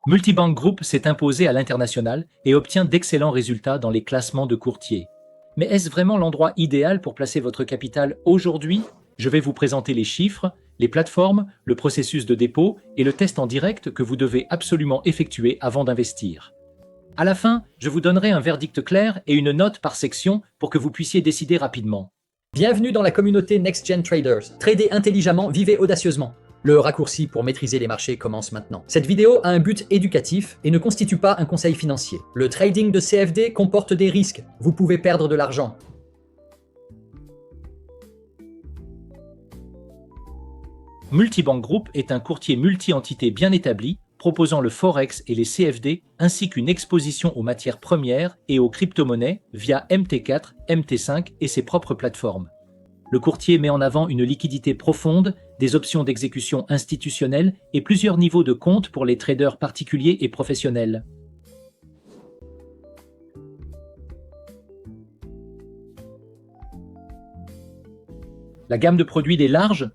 Multibank Group s'est imposé à l'international et obtient d'excellents résultats dans les classements de courtiers. Mais est-ce vraiment l'endroit idéal pour placer votre capital aujourd'hui? Je vais vous présenter les chiffres, les plateformes, le processus de dépôt et le test en direct que vous devez absolument effectuer avant d'investir. À la fin, je vous donnerai un verdict clair et une note par section pour que vous puissiez décider rapidement. Bienvenue dans la communauté Next Gen Traders. Tradez intelligemment, vivez audacieusement. Le raccourci pour maîtriser les marchés commence maintenant. Cette vidéo a un but éducatif et ne constitue pas un conseil financier. Le trading de CFD comporte des risques. Vous pouvez perdre de l'argent. Multibank Group est un courtier multi-entité bien établi, proposant le Forex et les CFD, ainsi qu'une exposition aux matières premières et aux crypto-monnaies via MT4, MT5 et ses propres plateformes. Le courtier met en avant une liquidité profonde, des options d'exécution institutionnelles et plusieurs niveaux de compte pour les traders particuliers et professionnels. La gamme de produits est large.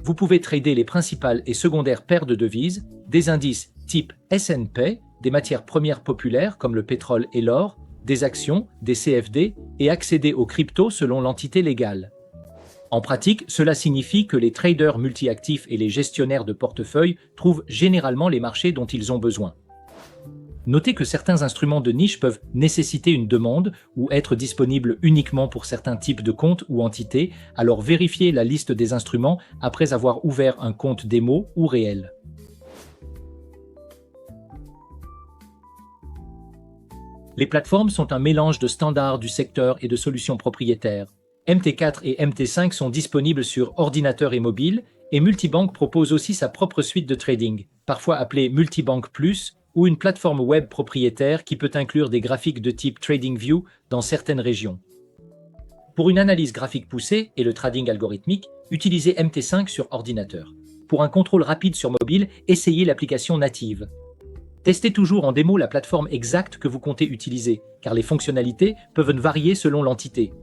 Vous pouvez trader les principales et secondaires paires de devises, des indices type S&P, des matières premières populaires comme le pétrole et l'or, des actions, des CFD et accéder aux cryptos selon l'entité légale. En pratique, cela signifie que les traders multi-actifs et les gestionnaires de portefeuille trouvent généralement les marchés dont ils ont besoin. Notez que certains instruments de niche peuvent nécessiter une demande ou être disponibles uniquement pour certains types de comptes ou entités, alors vérifiez la liste des instruments après avoir ouvert un compte démo ou réel. Les plateformes sont un mélange de standards du secteur et de solutions propriétaires. MT4 et MT5 sont disponibles sur ordinateur et mobile, et Multibank propose aussi sa propre suite de trading, parfois appelée Multibank Plus, ou une plateforme web propriétaire qui peut inclure des graphiques de type TradingView dans certaines régions. Pour une analyse graphique poussée et le trading algorithmique, utilisez MT5 sur ordinateur. Pour un contrôle rapide sur mobile, essayez l'application native. Testez toujours en démo la plateforme exacte que vous comptez utiliser, car les fonctionnalités peuvent varier selon l'entité.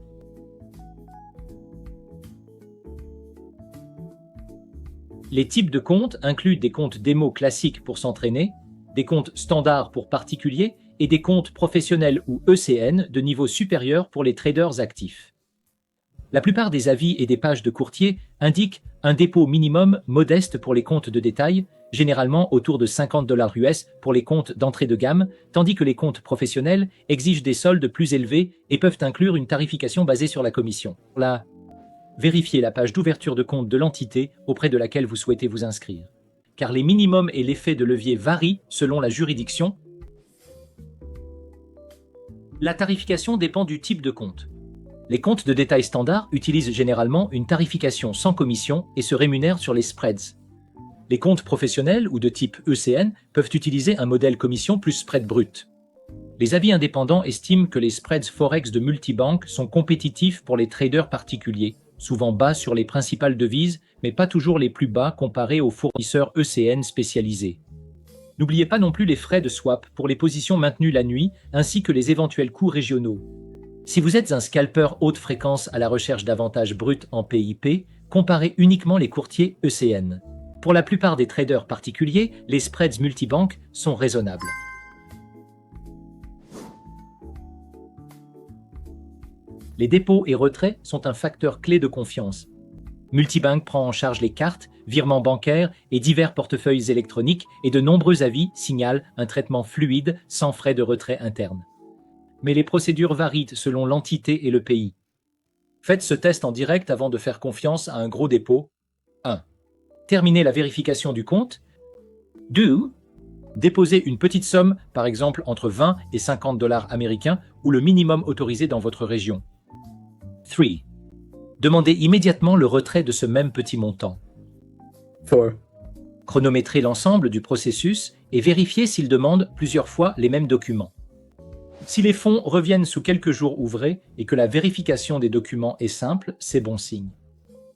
Les types de comptes incluent des comptes démo classiques pour s'entraîner, des comptes standards pour particuliers et des comptes professionnels ou ECN de niveau supérieur pour les traders actifs. La plupart des avis et des pages de courtier indiquent un dépôt minimum modeste pour les comptes de détail, généralement autour de 50 $ US pour les comptes d'entrée de gamme, tandis que les comptes professionnels exigent des soldes plus élevés et peuvent inclure une tarification basée sur la commission. Vérifiez la page d'ouverture de compte de l'entité auprès de laquelle vous souhaitez vous inscrire, car les minimums et l'effet de levier varient selon la juridiction. La tarification dépend du type de compte. Les comptes de détail standard utilisent généralement une tarification sans commission et se rémunèrent sur les spreads. Les comptes professionnels ou de type ECN peuvent utiliser un modèle commission plus spread brut. Les avis indépendants estiment que les spreads Forex de Multibank sont compétitifs pour les traders particuliers, souvent bas sur les principales devises, mais pas toujours les plus bas comparés aux fournisseurs ECN spécialisés. N'oubliez pas non plus les frais de swap pour les positions maintenues la nuit, ainsi que les éventuels coûts régionaux. Si vous êtes un scalper haute fréquence à la recherche d'avantages bruts en PIP, comparez uniquement les courtiers ECN. Pour la plupart des traders particuliers, les spreads multibanques sont raisonnables. Les dépôts et retraits sont un facteur clé de confiance. Multibank prend en charge les cartes, virements bancaires et divers portefeuilles électroniques et de nombreux avis signalent un traitement fluide sans frais de retrait interne. Mais les procédures varient selon l'entité et le pays. Faites ce test en direct avant de faire confiance à un gros dépôt. 1. Terminez la vérification du compte. 2. Déposez une petite somme, par exemple entre 20 et 50 $ américains ou le minimum autorisé dans votre région. 3. Demandez immédiatement le retrait de ce même petit montant. 4. Chronométrez l'ensemble du processus et vérifiez s'il demande plusieurs fois les mêmes documents. Si les fonds reviennent sous quelques jours ouvrés et que la vérification des documents est simple, c'est bon signe.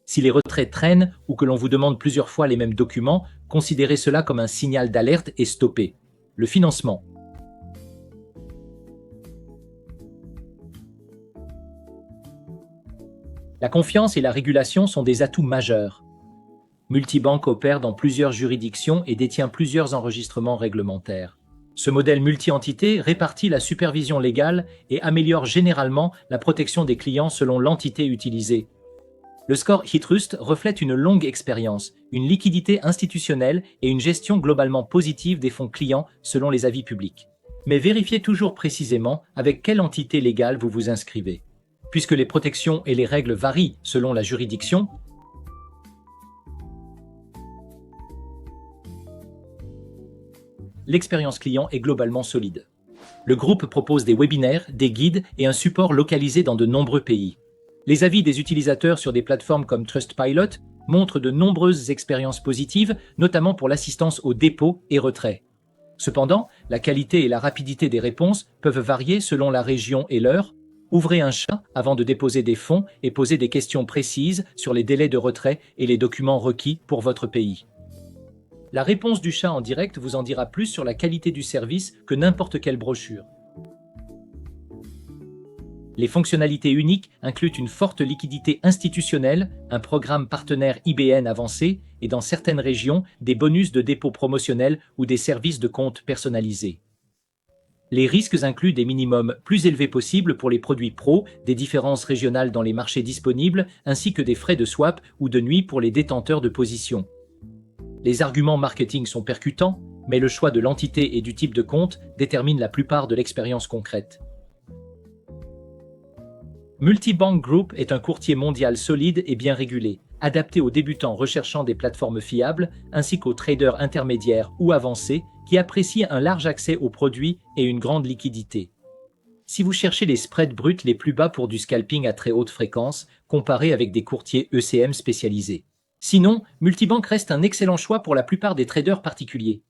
Si les retraits traînent ou que l'on vous demande plusieurs fois les mêmes documents, considérez cela comme un signal d'alerte et stoppez. Le financement. La confiance et la régulation sont des atouts majeurs. Multibank opère dans plusieurs juridictions et détient plusieurs enregistrements réglementaires. Ce modèle multi-entité répartit la supervision légale et améliore généralement la protection des clients selon l'entité utilisée. Le score HITRUST reflète une longue expérience, une liquidité institutionnelle et une gestion globalement positive des fonds clients selon les avis publics. Mais vérifiez toujours précisément avec quelle entité légale vous vous inscrivez. Puisque les protections et les règles varient selon la juridiction, l'expérience client est globalement solide. Le groupe propose des webinaires, des guides et un support localisé dans de nombreux pays. Les avis des utilisateurs sur des plateformes comme Trustpilot montrent de nombreuses expériences positives, notamment pour l'assistance au dépôt et retrait. Cependant, la qualité et la rapidité des réponses peuvent varier selon la région et l'heure. Ouvrez un chat avant de déposer des fonds et posez des questions précises sur les délais de retrait et les documents requis pour votre pays. La réponse du chat en direct vous en dira plus sur la qualité du service que n'importe quelle brochure. Les fonctionnalités uniques incluent une forte liquidité institutionnelle, un programme partenaire IBN avancé et dans certaines régions, des bonus de dépôt promotionnels ou des services de compte personnalisés. Les risques incluent des minimums plus élevés possibles pour les produits pro, des différences régionales dans les marchés disponibles, ainsi que des frais de swap ou de nuit pour les détenteurs de positions. Les arguments marketing sont percutants, mais le choix de l'entité et du type de compte détermine la plupart de l'expérience concrète. Multibank Group est un courtier mondial solide et bien régulé, adapté aux débutants recherchant des plateformes fiables, ainsi qu'aux traders intermédiaires ou avancés qui apprécient un large accès aux produits et une grande liquidité. Si vous cherchez les spreads bruts les plus bas pour du scalping à très haute fréquence, comparé avec des courtiers ECM spécialisés. Sinon, Multibank reste un excellent choix pour la plupart des traders particuliers.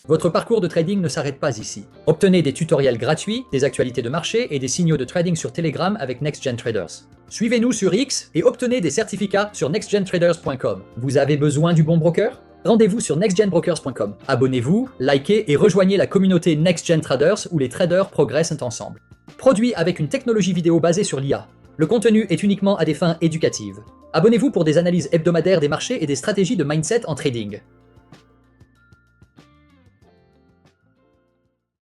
Votre parcours de trading ne s'arrête pas ici. Obtenez des tutoriels gratuits, des actualités de marché et des signaux de trading sur Telegram avec NextGen Traders. Suivez-nous sur X et obtenez des certificats sur nextgentraders.com. Vous avez besoin du bon broker? Rendez-vous sur nextgenbrokers.com. Abonnez-vous, likez et rejoignez la communauté NextGen Traders où les traders progressent ensemble. Produit avec une technologie vidéo basée sur l'IA. Le contenu est uniquement à des fins éducatives. Abonnez-vous pour des analyses hebdomadaires des marchés et des stratégies de mindset en trading.